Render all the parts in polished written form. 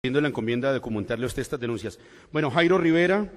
la encomienda de documentarle a usted estas denuncias. Bueno, Jairo Rivera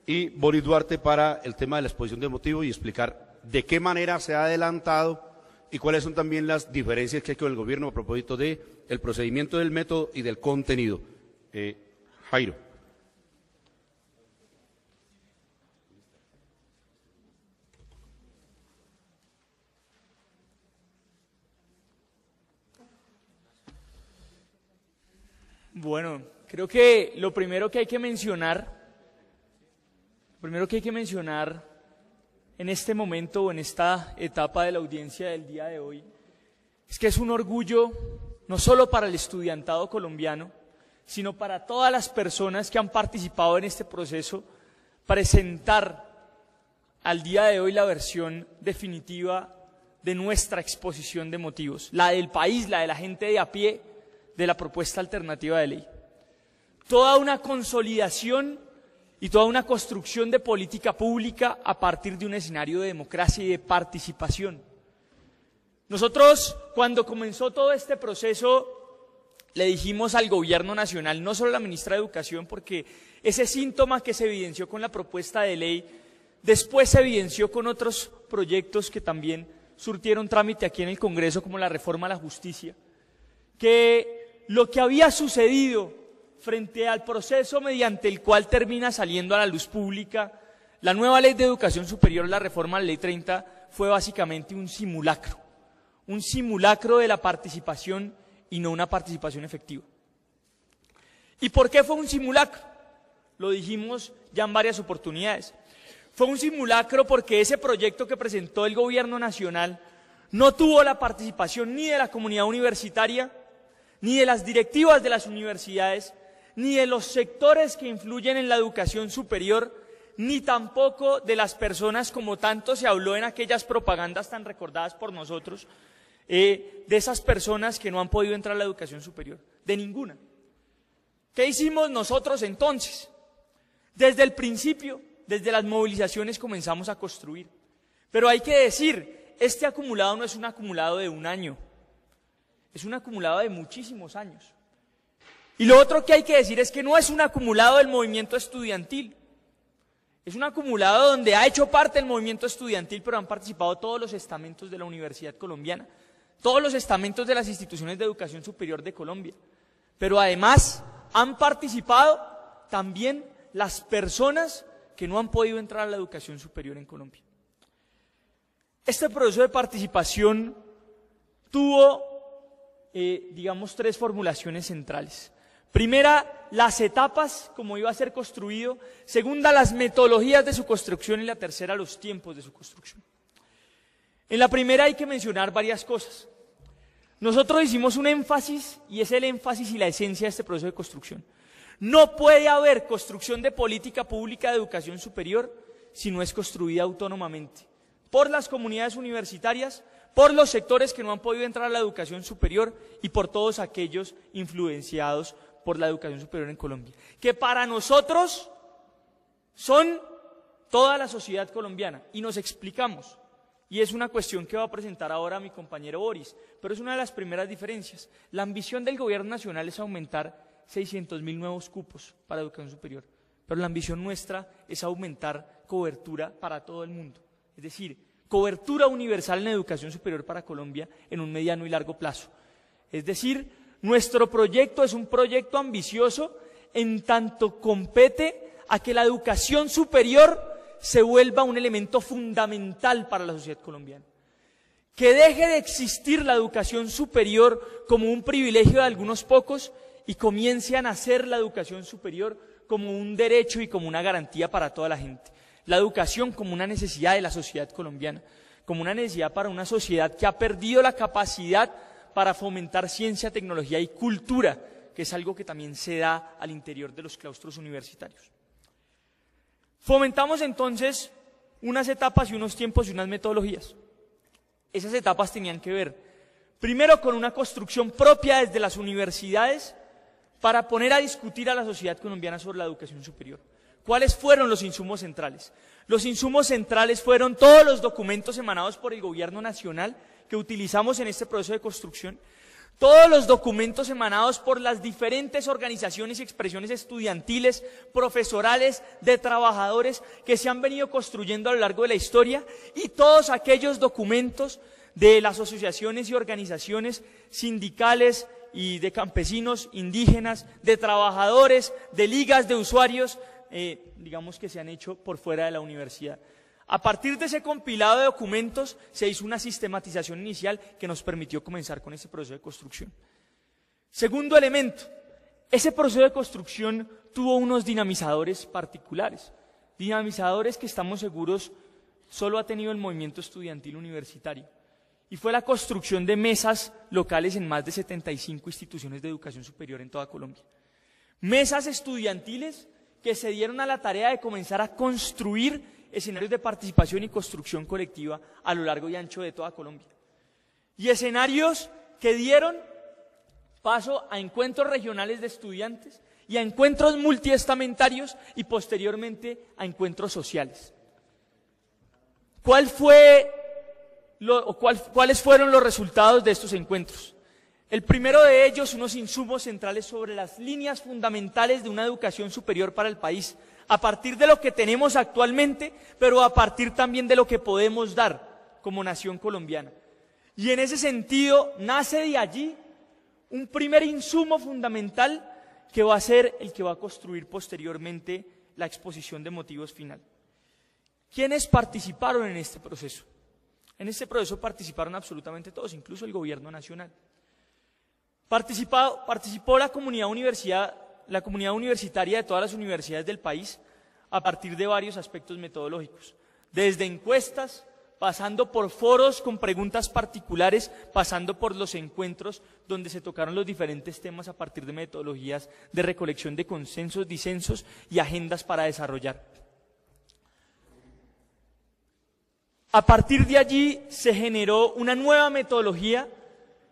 y Boris Duarte para el tema de la exposición de motivos y explicar de qué manera se ha adelantado y cuáles son también las diferencias que hay con el gobierno a propósito del procedimiento, del método y del contenido. Jairo. Bueno, creo que lo primero que hay que mencionar en este momento o en esta etapa de la audiencia del día de hoy es que es un orgullo no solo para el estudiantado colombiano, sino para todas las personas que han participado en este proceso, presentar al día de hoy la versión definitiva de nuestra exposición de motivos, la del país, la de la gente de a pie, de la propuesta alternativa de ley. Toda una consolidación y toda una construcción de política pública a partir de un escenario de democracia y de participación. Nosotros, cuando comenzó todo este proceso, le dijimos al gobierno nacional, no solo a la ministra de Educación, porque ese síntoma que se evidenció con la propuesta de ley, después se evidenció con otros proyectos que también surtieron trámite aquí en el Congreso, como la reforma a la justicia, que lo que había sucedido frente al proceso mediante el cual termina saliendo a la luz pública la nueva ley de educación superior, la reforma a la ley 30, fue básicamente un simulacro de la participación y no una participación efectiva. ¿Y por qué fue un simulacro? Lo dijimos ya en varias oportunidades. Fue un simulacro porque ese proyecto que presentó el gobierno nacional no tuvo la participación ni de la comunidad universitaria, ni de las directivas de las universidades, ni de los sectores que influyen en la educación superior, ni tampoco de las personas, como tanto se habló en aquellas propagandas tan recordadas por nosotros, de esas personas que no han podido entrar a la educación superior, de ninguna. ¿Qué hicimos nosotros entonces? Desde el principio, desde las movilizaciones comenzamos a construir. Pero hay que decir, este acumulado no es un acumulado de un año, es un acumulado de muchísimos años. Y lo otro que hay que decir es que no es un acumulado del movimiento estudiantil, es un acumulado donde ha hecho parte el movimiento estudiantil, pero han participado todos los estamentos de la Universidad Colombiana, todos los estamentos de las instituciones de educación superior de Colombia, pero además han participado también las personas que no han podido entrar a la educación superior en Colombia. Este proceso de participación tuvo digamos, tres formulaciones centrales. Primera, las etapas, como iba a ser construido. Segunda, las metodologías de su construcción. Y la tercera, los tiempos de su construcción. En la primera hay que mencionar varias cosas. Nosotros hicimos un énfasis, y es el énfasis y la esencia de este proceso de construcción. No puede haber construcción de política pública de educación superior si no es construida autónomamente por las comunidades universitarias, por los sectores que no han podido entrar a la educación superior y por todos aquellos influenciados por la educación superior en Colombia, que para nosotros son toda la sociedad colombiana, y nos explicamos, y es una cuestión que va a presentar ahora mi compañero Boris, pero es una de las primeras diferencias. La ambición del gobierno nacional es aumentar 600.000 nuevos cupos para educación superior, pero la ambición nuestra es aumentar cobertura para todo el mundo, es decir, cobertura universal en educación superior para Colombia en un mediano y largo plazo. Es decir, nuestro proyecto es un proyecto ambicioso en tanto compete a que la educación superior se vuelva un elemento fundamental para la sociedad colombiana. Que deje de existir la educación superior como un privilegio de algunos pocos y comience a nacer la educación superior como un derecho y como una garantía para toda la gente. La educación como una necesidad de la sociedad colombiana, como una necesidad para una sociedad que ha perdido la capacidad para fomentar ciencia, tecnología y cultura, que es algo que también se da al interior de los claustros universitarios. Fomentamos entonces unas etapas y unos tiempos y unas metodologías. Esas etapas tenían que ver, primero, con una construcción propia desde las universidades para poner a discutir a la sociedad colombiana sobre la educación superior. ¿Cuáles fueron los insumos centrales? Los insumos centrales fueron todos los documentos emanados por el gobierno nacional que utilizamos en este proceso de construcción, todos los documentos emanados por las diferentes organizaciones y expresiones estudiantiles, profesorales, de trabajadores que se han venido construyendo a lo largo de la historia, y todos aquellos documentos de las asociaciones y organizaciones sindicales y de campesinos, indígenas, de trabajadores, de ligas de usuarios, digamos que se han hecho por fuera de la universidad. A partir de ese compilado de documentos se hizo una sistematización inicial que nos permitió comenzar con ese proceso de construcción. Segundo elemento, ese proceso de construcción tuvo unos dinamizadores particulares, dinamizadores que estamos seguros solo ha tenido el movimiento estudiantil universitario, y fue la construcción de mesas locales en más de 75 instituciones de educación superior en toda Colombia. Mesas estudiantiles que se dieron a la tarea de comenzar a construir escenarios de participación y construcción colectiva a lo largo y ancho de toda Colombia. Y escenarios que dieron paso a encuentros regionales de estudiantes y a encuentros multiestamentarios y posteriormente a encuentros sociales. ¿Cuáles fueron los resultados de estos encuentros? El primero de ellos, unos insumos centrales sobre las líneas fundamentales de una educación superior para el país, a partir de lo que tenemos actualmente, pero a partir también de lo que podemos dar como nación colombiana. Y en ese sentido, nace de allí un primer insumo fundamental que va a ser el que va a construir posteriormente la exposición de motivos final. ¿Quiénes participaron en este proceso? En este proceso participaron absolutamente todos, incluso el gobierno nacional. Participó la comunidad universitaria de todas las universidades del país a partir de varios aspectos metodológicos, desde encuestas, pasando por foros con preguntas particulares, pasando por los encuentros donde se tocaron los diferentes temas a partir de metodologías de recolección de consensos, disensos y agendas para desarrollar. A partir de allí se generó una nueva metodología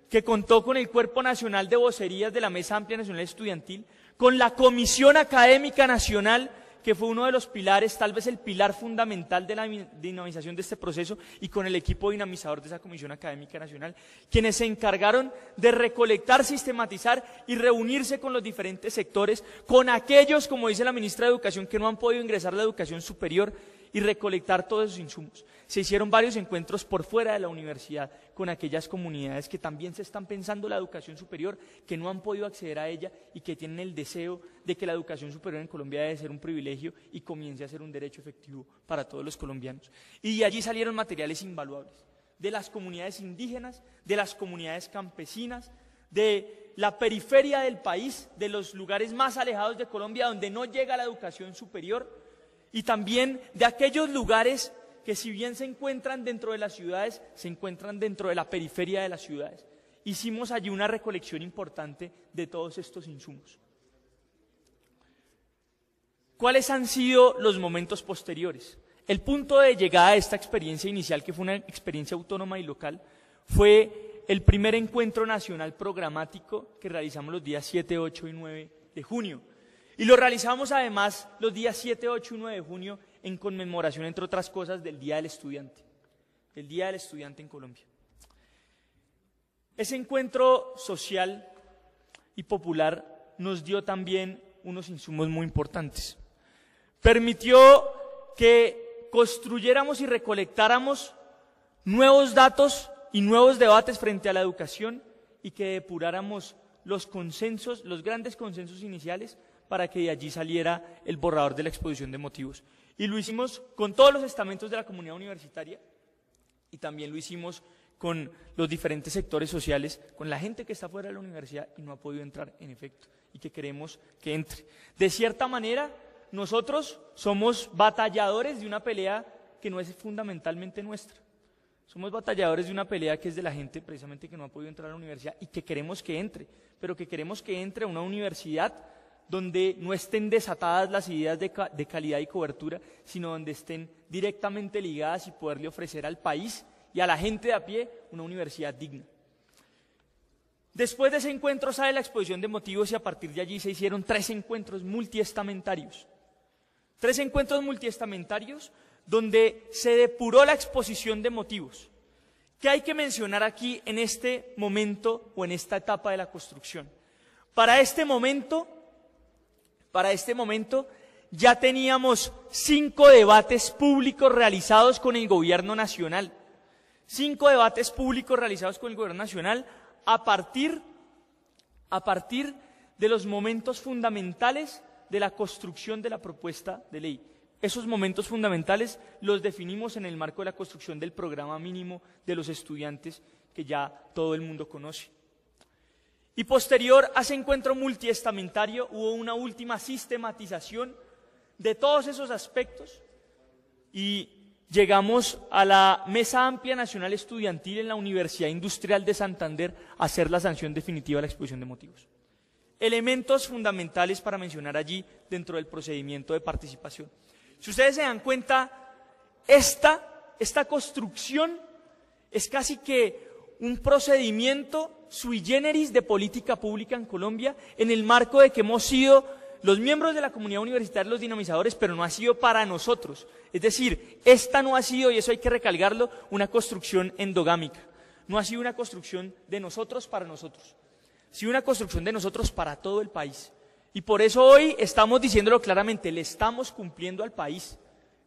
que contó con el Cuerpo Nacional de Vocerías de la Mesa Amplia Nacional Estudiantil, con la Comisión Académica Nacional, que fue uno de los pilares, tal vez el pilar fundamental de la dinamización de este proceso, y con el equipo dinamizador de esa Comisión Académica Nacional, quienes se encargaron de recolectar, sistematizar y reunirse con los diferentes sectores, con aquellos, como dice la ministra de Educación, que no han podido ingresar a la educación superior, y recolectar todos esos insumos. Se hicieron varios encuentros por fuera de la universidad con aquellas comunidades que también se están pensando la educación superior, que no han podido acceder a ella y que tienen el deseo de que la educación superior en Colombia debe ser un privilegio y comience a ser un derecho efectivo para todos los colombianos. Y de allí salieron materiales invaluables, de las comunidades indígenas, de las comunidades campesinas, de la periferia del país, de los lugares más alejados de Colombia donde no llega la educación superior, y también de aquellos lugares que, si bien se encuentran dentro de las ciudades, se encuentran dentro de la periferia de las ciudades. Hicimos allí una recolección importante de todos estos insumos. ¿Cuáles han sido los momentos posteriores? El punto de llegada a esta experiencia inicial, que fue una experiencia autónoma y local, fue el primer encuentro nacional programático que realizamos los días 7, 8 y 9 de junio. Y lo realizamos además los días 7, 8 y 9 de junio en conmemoración, entre otras cosas, del Día del Estudiante en Colombia. Ese encuentro social y popular nos dio también unos insumos muy importantes. Permitió que construyéramos y recolectáramos nuevos datos y nuevos debates frente a la educación y que depuráramos los consensos, los grandes consensos iniciales, para que de allí saliera el borrador de la exposición de motivos. Y lo hicimos con todos los estamentos de la comunidad universitaria y también lo hicimos con los diferentes sectores sociales, con la gente que está fuera de la universidad y no ha podido entrar, en efecto, y que queremos que entre. De cierta manera, nosotros somos batalladores de una pelea que no es fundamentalmente nuestra. Somos batalladores de una pelea que es de la gente precisamente que no ha podido entrar a la universidad y que queremos que entre, pero que queremos que entre a una universidad donde no estén desatadas las ideas de calidad y cobertura, sino donde estén directamente ligadas y poderle ofrecer al país y a la gente de a pie una universidad digna. Después de ese encuentro sale la exposición de motivos y a partir de allí se hicieron 3 encuentros multiestamentarios. 3 encuentros multiestamentarios donde se depuró la exposición de motivos ¿Qué hay que mencionar aquí en este momento o en esta etapa de la construcción? Para este momento ya teníamos 5 debates públicos realizados con el gobierno nacional. 5 debates públicos realizados con el gobierno nacional a partir de los momentos fundamentales de la construcción de la propuesta de ley. Esos momentos fundamentales los definimos en el marco de la construcción del programa mínimo de los estudiantes que ya todo el mundo conoce. Y posterior a ese encuentro multiestamentario hubo una última sistematización de todos esos aspectos y llegamos a la Mesa Amplia Nacional Estudiantil en la Universidad Industrial de Santander a hacer la sanción definitiva de la exposición de motivos. Elementos fundamentales para mencionar allí dentro del procedimiento de participación. Si ustedes se dan cuenta, esta construcción es casi que un procedimiento sui generis de política pública en Colombia, en el marco de que hemos sido los miembros de la comunidad universitaria los dinamizadores, pero no ha sido para nosotros. Es decir, esta no ha sido, y eso hay que recalcarlo, una construcción endogámica. No ha sido una construcción de nosotros para nosotros. Ha sido una construcción de nosotros para todo el país. Y por eso hoy estamos diciéndolo claramente, le estamos cumpliendo al país.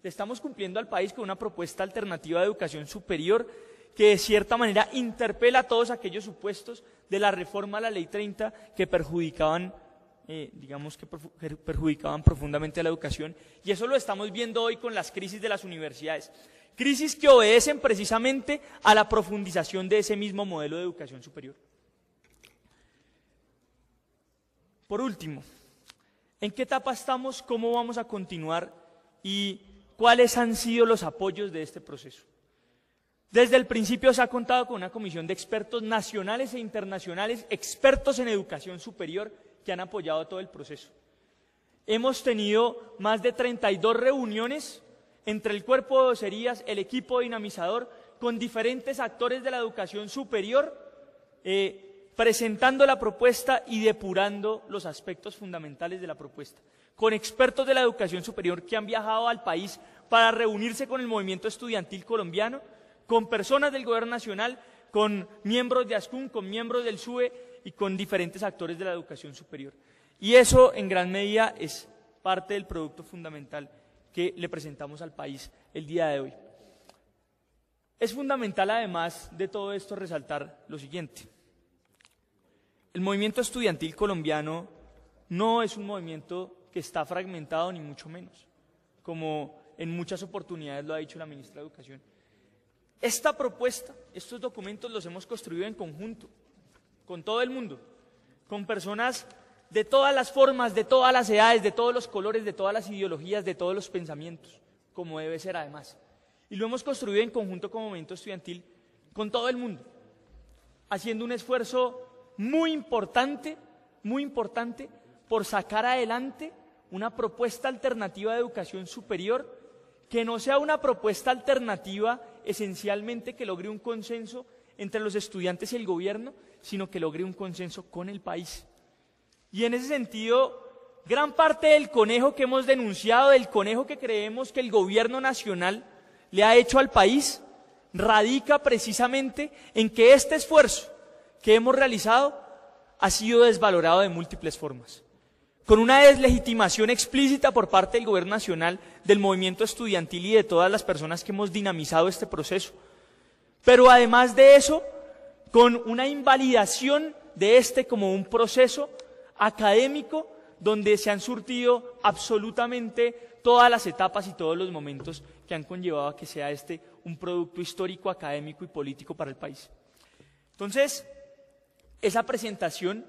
Le estamos cumpliendo al país con una propuesta alternativa de educación superior que de cierta manera interpela todos aquellos supuestos de la reforma a la Ley 30 que perjudicaban profundamente a la educación. Y eso lo estamos viendo hoy con las crisis de las universidades. Crisis que obedecen precisamente a la profundización de ese mismo modelo de educación superior. Por último, ¿en qué etapa estamos? ¿Cómo vamos a continuar? ¿Y cuáles han sido los apoyos de este proceso? Desde el principio se ha contado con una comisión de expertos nacionales e internacionales, expertos en educación superior, que han apoyado todo el proceso. Hemos tenido más de 32 reuniones entre el cuerpo de vocerías, el equipo dinamizador, con diferentes actores de la educación superior, presentando la propuesta y depurando los aspectos fundamentales de la propuesta, con expertos de la educación superior que han viajado al país para reunirse con el movimiento estudiantil colombiano, con personas del gobierno nacional, con miembros de ASCUN, con miembros del SUBE y con diferentes actores de la educación superior. Y eso en gran medida es parte del producto fundamental que le presentamos al país el día de hoy. Es fundamental además de todo esto resaltar lo siguiente. El movimiento estudiantil colombiano no es un movimiento que está fragmentado ni mucho menos, como en muchas oportunidades lo ha dicho la ministra de Educación. Esta propuesta, estos documentos los hemos construido en conjunto, con todo el mundo, con personas de todas las formas, de todas las edades, de todos los colores, de todas las ideologías, de todos los pensamientos, como debe ser además. Y lo hemos construido en conjunto como movimiento estudiantil, con todo el mundo, haciendo un esfuerzo muy importante por sacar adelante una propuesta alternativa de educación superior que no sea una propuesta alternativa esencialmente que logre un consenso entre los estudiantes y el gobierno, sino que logre un consenso con el país. Y en ese sentido, gran parte del conejo que hemos denunciado, del conejo que creemos que el gobierno nacional le ha hecho al país, radica precisamente en que este esfuerzo que hemos realizado ha sido desvalorado de múltiples formas, con una deslegitimación explícita por parte del gobierno nacional, del movimiento estudiantil y de todas las personas que hemos dinamizado este proceso. Pero además de eso, con una invalidación de este como un proceso académico donde se han surtido absolutamente todas las etapas y todos los momentos que han conllevado a que sea este un producto histórico, académico y político para el país. Entonces, esa presentación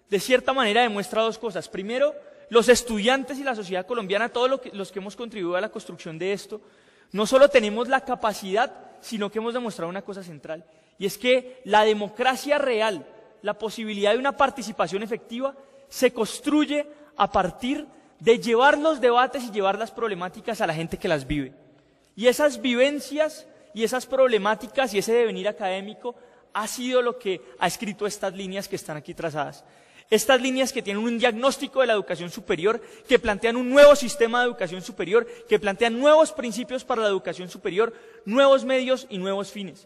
de cierta manera demuestra dos cosas. Primero, los estudiantes y la sociedad colombiana, todos los que hemos contribuido a la construcción de esto, no solo tenemos la capacidad, sino que hemos demostrado una cosa central, y es que la democracia real, la posibilidad de una participación efectiva, se construye a partir de llevar los debates y llevar las problemáticas a la gente que las vive. Y esas vivencias y esas problemáticas y ese devenir académico ha sido lo que ha escrito estas líneas que están aquí trazadas. Estas líneas que tienen un diagnóstico de la educación superior, que plantean un nuevo sistema de educación superior, que plantean nuevos principios para la educación superior, nuevos medios y nuevos fines.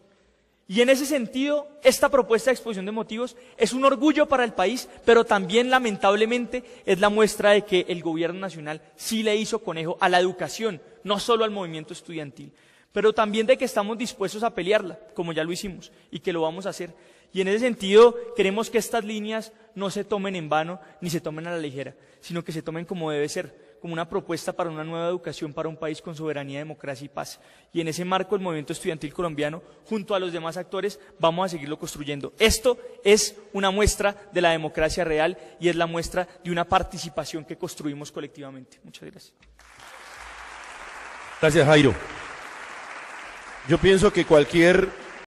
Y en ese sentido, esta propuesta de exposición de motivos es un orgullo para el país, pero también lamentablemente es la muestra de que el gobierno nacional sí le hizo conejo a la educación, no solo al movimiento estudiantil, pero también de que estamos dispuestos a pelearla, como ya lo hicimos, y que lo vamos a hacer. Y en ese sentido, queremos que estas líneas no se tomen en vano, ni se tomen a la ligera, sino que se tomen como debe ser, como una propuesta para una nueva educación para un país con soberanía, democracia y paz. Y en ese marco el movimiento estudiantil colombiano, junto a los demás actores, vamos a seguirlo construyendo. Esto es una muestra de la democracia real y es la muestra de una participación que construimos colectivamente. Muchas gracias. Gracias, Jairo. Yo pienso que cualquier